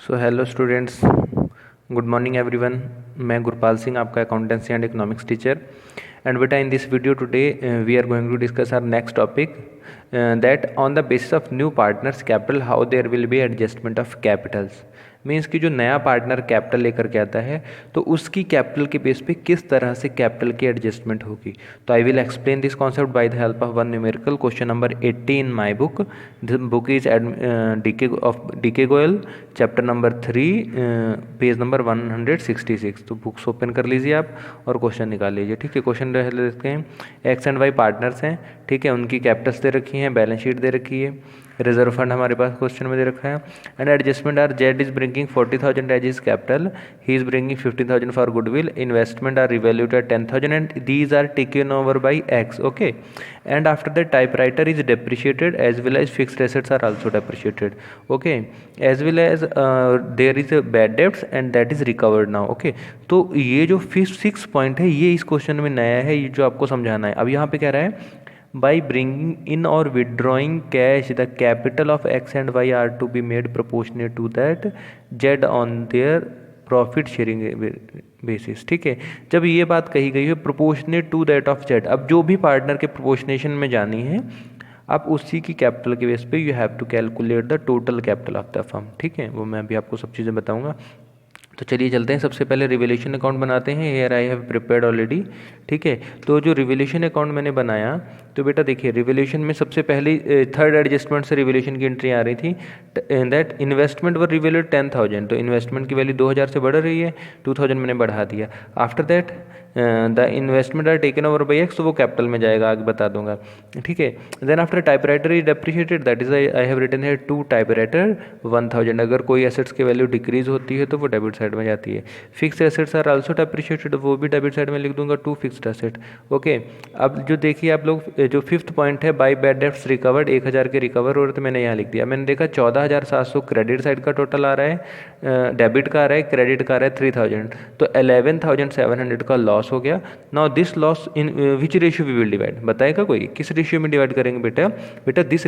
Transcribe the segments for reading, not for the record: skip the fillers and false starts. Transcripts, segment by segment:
सो hello students, good morning everyone. मैं गुरपाल सिंह, आपका accountancy and economics teacher. And बेटा, in this video today we are going to discuss our next topic that on the basis of new partners capital how there will be adjustment of capitals. Means कि जो नया partner capital लेकर के आता है तो उसकी कैपिटल के बेस पे किस तरह से कैपिटल की एडजस्टमेंट होगी। तो I will explain this concept by the help of one numerical question number 80 in my book. The book is D K Goyal, chapter number 3, page number 166। तो बुक्स ओपन कर लीजिए आप और क्वेश्चन निकाल लीजिए। ठीक है, क्वेश्चन देखते हैं। एक्स एंड वाई पार्टनर्स हैं, ठीक है, उनकी कैपिटल्स दे रखी हैं, बैलेंस शीट दे रखी है, रिजर्व फंड हमारे पास क्वेश्चन में दे रखा है। And adjustment are Z is bringing 40,000 as is capital, he is bringing 15,000 for goodwill, investment are revalued at 10,000 and these are taken over by X. Okay, and after that typewriter is depreciated as well as fixed assets are also depreciated. Okay, as well as there is a bad debts and that is recovered now. Okay, तो ये जो 6 point है ये इस question में नया है, ये जो आपको समझाना है। अब यहाँ पे कह रहा है by bringing in or withdrawing cash the capital of x and y are to be made proportionate to that z on their profit sharing basis. ठीक है, जब ये बात कही गई है proportionate to that of Z, अब जो भी पार्टनर के प्रोपोर्शनेशन में जानी है आप उसी की कैपिटल के बेस पे you have to calculate the total capital of the firm. ठीक है, वो मैं अभी आपको सब चीज़ें बताऊंगा। तो चलिए चलते हैं, सबसे पहले रिवैल्यूएशन अकाउंट बनाते हैं। Here I have prepared already. ठीक है, तो जो रिवैल्यूएशन अकाउंट मैंने बनाया, तो बेटा देखिए रिवैल्यूएशन में सबसे पहले थर्ड एडजस्टमेंट से रिवैल्यूएशन की एंट्री आ रही थी दैट इन्वेस्टमेंट वर रिवैल्यूड 10,000। तो इन्वेस्टमेंट की वैल्यू 2,000 से बढ़ रही है, 2,000 मैंने बढ़ा दिया। After that the investment are taken over by X, तो वो कैपिटल में जाएगा, आगे बता दूंगा। ठीक है, then after typewriter is depreciated, that is I have written है टू टाइपराइटर 1,000। अगर कोई एसेट्स की वैल्यू डिक्रीज होती है तो वो डेबिट साइड में जाती है। Fix assets are also depreciated, वो भी डेबिट साइड में लिख दूंगा, टू फिक्स्ड एसेट। ओके, अब जो देखिए आप लोग, जो फिफ्थ पॉइंट है बाई बैड डेब्ट्स रिकवर्ड, 1,000 के रिकवर हो रहे, तो मैंने यहाँ लिख दिया। मैंने देखा 14,700 क्रेडिट साइड का टोटल आ रहा है, डेबिट का आ रहा है, क्रेडिट का आ रहा है 3,000, तो 11,700 का लॉस हो गया। Now this loss in which ratio we will divide, बताएगा कोई किस रेशियो में डिवाइड करेंगे बेटा this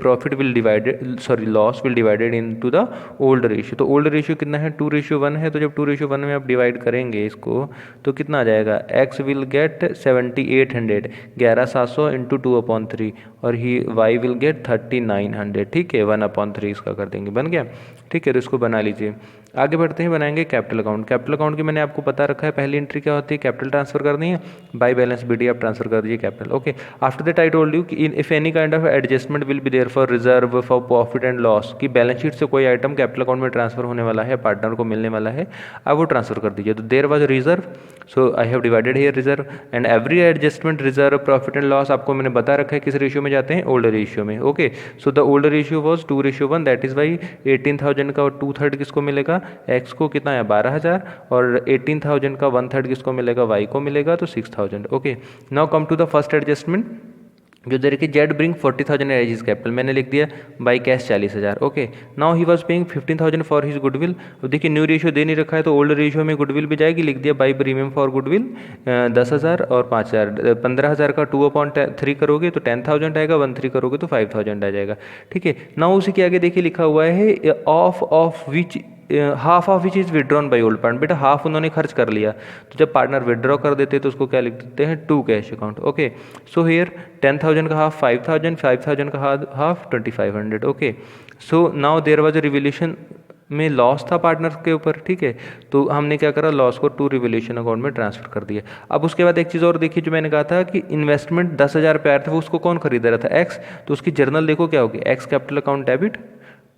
profit will divided, sorry loss will divided into the old ratio. तो ओल्ड रेशियो कितना है, 2:1 है। तो जब 2:1 में आप डिवाइड करेंगे इसको तो कितना आ जाएगा, एक्स विल गेट 7,800, 11,700 इंटू 2/3, और ही वाई विल गेट 3,900। ठीक है, 1/3 इसका कर देंगे, बन गया। ठीक है, तो इसको बना लीजिए। आगे बढ़ते हैं, बनाएंगे कैपिटल अकाउंट। कैपिटल अकाउंट की मैंने आपको पता रखा है, पहली एंट्री क्या होती है, कैपिटल ट्रांसफर करनी है, बाय बैलेंस बीडी आप ट्रांसफर कर दीजिए capital. Okay, after that I told you कि if any kind of adjustment will be there for reserve for profit and loss, कि बैलेंस शीट से कोई आइटम कैपिटल अकाउंट में ट्रांसफर होने वाला है, पार्टनर को मिलने वाला है, अब वो ट्रांसफर कर दीजिए। तो there was reserve, so I have divided here reserve, and every adjustment reserve profit and loss आपको मैंने बता रखा है किस रेशियो में जाते हैं, ओल्ड रेशियो में। Okay, so the old ratio was 2:1, that is Y 18,000 का 2/3 किसको मिलेगा, एक्स को, कितना है 12,000, और 18,000 का 1/3 किसको मिलेगा, वाई को मिलेगा, तो 6,000। Okay, now come to the first adjustment, जो दे रखी Z bring 40,000 as is capital, मैंने लिख दिया by cash 40,000। Okay, now he was paying 15,000 for his goodwill. अब देखिए न्यू रेशियो दे नहीं रखा है, तो ओल्ड रेशियो में गुडविल भी जाएगी, लिख दिया बाई प्रीमियम फॉर गुडविल 10,000 और 5,000, 15,000 का 2/3 करोगे तो 10,000 आएगा, 1/3 करोगे तो 5,000 आ जाएगा। ठीक है, नाउ उसी के आगे देखिए लिखा हुआ है of which half of which is withdrawn by old partner, बेटा हाफ उन्होंने खर्च कर लिया, तो जब पार्टनर विड्रॉ कर देते हैं तो उसको क्या लिख देते हैं, to cash account. Okay, so here 10,000 का हाफ 5,000, 5,000 का half 2,500। Okay, so now there was a revaluation में लॉस था पार्टनर के ऊपर। ठीक है, तो हमने क्या करा, लॉस को टू रिवैल्यूएशन अकाउंट में ट्रांसफर कर दिया। अब उसके बाद एक चीज़ और देखिए, जो मैंने कहा था कि इन्वेस्टमेंट 10,000 पे आया था, वो उसको कौन खरीद रहा था, एक्स, तो उसकी जर्नल देखो क्या होगी, X capital account debit,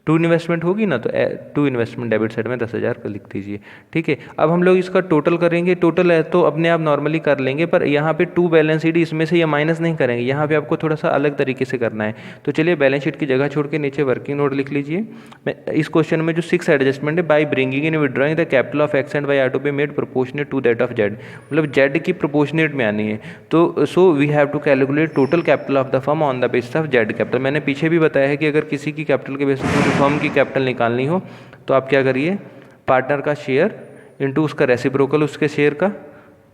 to investment होगी ना, तो टू इन्वेस्टमेंट डेबिट साइड में 10,000 का लिख दीजिए। ठीक है, अब हम लोग इसका टोटल करेंगे, टोटल है तो अपने आप नॉर्मली कर लेंगे, पर यहाँ पे टू बैलेंस शीट इसमें से ये माइनस नहीं करेंगे, यहाँ पे आपको थोड़ा सा अलग तरीके से करना है। तो चलिए बैलेंस शीट की जगह छोड़ के नीचे वर्किंग नोट लिख लीजिए। मैं इस क्वेश्चन में जो 6 एडजस्टमेंट है, by bringing in withdrawing the capital of X and Y are to be made proportionate to that of Z, मतलब जेड की प्रोपोर्शनेट में आनी है। तो so we have to calculate total capital of the firm on the basis of Z capital. मैंने पीछे भी बताया है कि अगर किसी की कैपिटल के बेसिस पर फर्म की कैपिटल निकालनी हो तो आप क्या करिए, पार्टनर का शेयर इनटू उसका रेसिप्रोकल उसके शेयर का,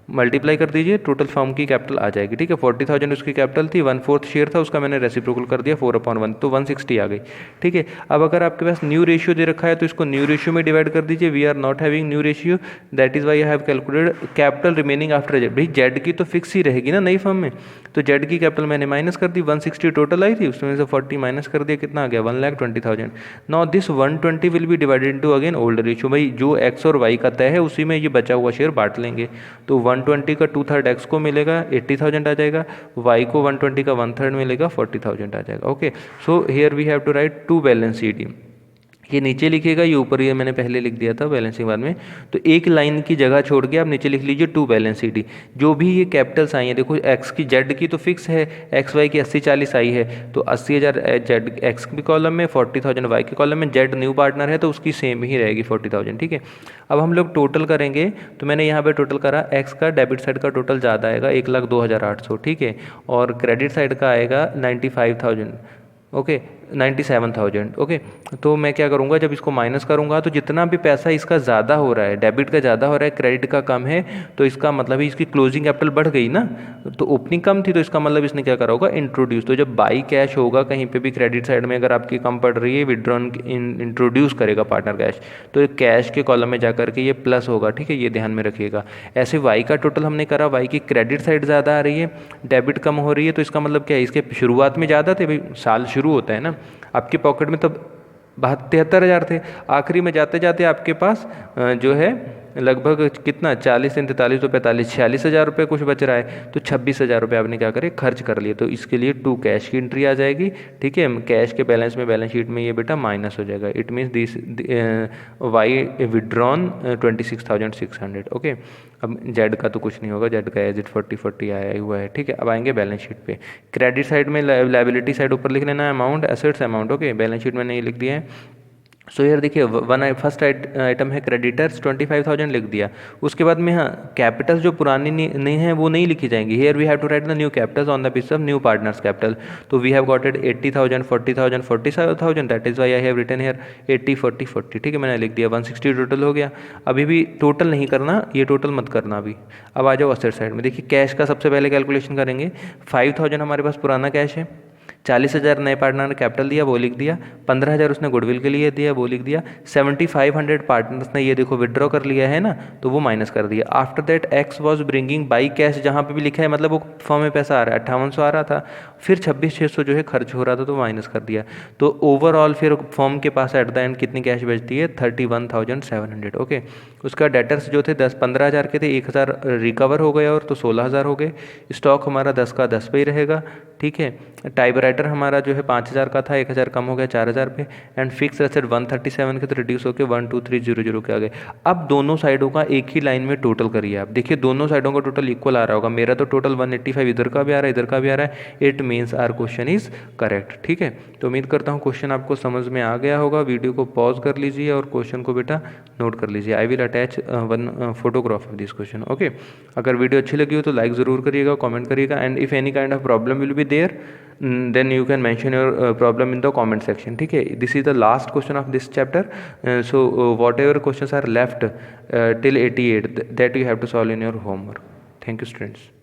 मल्टीप्लाई कर दीजिए, टोटल फर्म की कैपिटल आ जाएगी। ठीक है, 40,000 उसकी कैपिटल थी, 1/4 शेयर था उसका, मैंने रेसिप्रोकल कर दिया 4/1, तो 160 आ गई। ठीक है, अब अगर आपके पास न्यू रेशियो दे रखा है तो इसको न्यू रेशियो में डिवाइड कर दीजिए। We are not having new ratio, that is why I have calculated capital remaining after Z. भाई जेड की तो फिक्स ही रहेगी ना नई फर्म में, तो जेड की कैपिटल मैंने माइनस कर दी, 160 टोटल आई थी, उसमें से 40 माइनस कर दिया, कितना आ गया 1,20,000। Now this 120 will be divided into again old ratio. भाई जो एक्स और वाई का तय है उसी में ये बचा हुआ शेयर बांट लेंगे, तो 120 का 2/3 एक्स को मिलेगा 80,000 आ जाएगा, वाई को 120 का 1/3 मिलेगा 40,000 आ जाएगा। Okay, so here we have to write 2 balance sheet. ये नीचे लिखिएगा, ये ऊपर ये मैंने पहले लिख दिया था बैलेंसिंग बाद में, तो एक लाइन की जगह छोड़ के आप नीचे लिख लीजिए 2 बैलेंस शीट। जो भी ये कैपिटल्स आई हैं, देखो एक्स की जेड की तो फिक्स है, एक्स वाई की 80-40 आई है, तो 80,000 जेड एक्स की कॉलम में, 40,000 वाई के कॉलम में, जेड न्यू पार्टनर है तो उसकी सेम ही रहेगी 40,000। ठीक है, अब हम लोग टोटल करेंगे, तो मैंने यहाँ पे टोटल करा, एक्स का डेबिट साइड का टोटल ज़्यादा आएगा 1,02,800। ठीक है, और क्रेडिट साइड का आएगा 95,000, ओके 97,000। ओके, तो मैं क्या करूँगा, जब इसको माइनस करूँगा तो जितना भी पैसा इसका ज़्यादा हो रहा है, डेबिट का ज़्यादा हो रहा है, क्रेडिट का कम है, तो इसका मतलब इसकी क्लोजिंग कैपिटल बढ़ गई ना, तो ओपनिंग कम थी, तो इसका मतलब इसने क्या करा होगा, इंट्रोड्यूस। तो जब बाई कैश होगा कहीं पे भी क्रेडिट साइड में अगर आपकी कम पड़ रही है, विड्रॉन इंट्रोड्यूस करेगा पार्टनर कैश, तो कैश के कॉलम में जाकर के ये प्लस होगा। ठीक है, ये ध्यान में रखिएगा। ऐसे वाई का टोटल हमने करा, वाई की क्रेडिट साइड ज़्यादा आ रही है, डेबिट कम हो रही है, तो इसका मतलब क्या है, इसके शुरुआत में ज़्यादा थे, भाई साल शुरू होता है ना, आपकी पॉकेट में तब 73,000 थे, आखिरी में जाते जाते आपके पास जो है लगभग कितना 40 से 43 तो 45 46,000 रुपये कुछ बच रहा है, तो 26,000 रुपये आपने क्या करे खर्च कर लिए, तो इसके लिए 2 कैश की एंट्री आ जाएगी। ठीक है, कैश के बैलेंस में बैलेंस शीट में ये बेटा माइनस हो जाएगा। It means this Y withdrawn 26,600। Okay, अब जेड का तो कुछ नहीं होगा, जेड का एज इट 40 आया हुआ है। ठीक है, अब आएंगे बैलेंस शीट पे। क्रेडिट साइड में लायबिलिटी साइड ऊपर लिख लेना amount, assets amount. Okay, balance sheet में नहीं लिख दिया है। सो यार देखिए, फर्स्ट आइटम है क्रेडिटर्स 25,000 लिख दिया, उसके बाद में हाँ कैपिटल्स जो पुरानी नहीं है वो नहीं लिखी जाएंगी। Here we have to write the new capitals on the basis of new partners capital. तो we have got it 80,000 40,000 47,000, that is why I have written here 80 40 40। ठीक है, मैंने लिख दिया 160 टोटल हो गया। अभी भी टोटल नहीं करना, ये टोटल मत करना अभी। अब आ जाओ असेट साइड में। देखिए कैश का सबसे पहले कैलकुलेशन करेंगे। 5,000 हमारे पास पुराना कैश है, 40,000 नए पार्टनर ने कैपिटल दिया, वो लिख दिया, 15,000 उसने गुडविल के लिए दिया, वो लिख दिया, 7,500 पार्टनर्स ने ये देखो विड्रॉ कर लिया है ना, तो वो माइनस कर दिया। After that x was bringing by cash, जहाँ पे भी लिखा है मतलब वो फॉर्म में पैसा आ रहा है 5800 आ रहा था, फिर 26,600 जो है खर्च हो रहा था, तो माइनस कर दिया। तो ओवरऑल फिर फॉर्म के पास एट द एंड कितनी कैश बचती है 31,700। ओके, उसका डेटर्स जो थे 15,000 के थे, 1,000 रिकवर हो गए और तो 16,000 हो गए। स्टॉक हमारा 10 का 10 पे ही रहेगा। ठीक है, टाइपराइटर हमारा जो है 5,000 का था, 1,000 कम हो गया 4,000 पे, एंड फिक्स एसेट 137 के तो रिड्यूस होकर 12300 के आ गए। अब दोनों साइडों का एक ही लाइन में टोटल करिए आप, देखिए दोनों साइडों का टोटल इक्वल आ रहा होगा। मेरा तो टोटल 185 इधर का भी आ रहा है, इधर का भी आ रहा है। It means our question is correct. ठीक है, तो उम्मीद करता हूँ क्वेश्चन आपको समझ में आ गया होगा। वीडियो को पॉज कर लीजिए और क्वेश्चन को बेटा नोट कर लीजिए। I will attach one photograph of this question. Okay, अगर वीडियो अच्छी लगी हो तो लाइक ज़रूर करिएगा, कमेंट करिएगा, and if any kind of problem will be there then you can mention your problem in the comment section. ठीक है, this is the last question of this chapter. So whatever questions are left till 88 that you have to solve in your homework. Thank you students.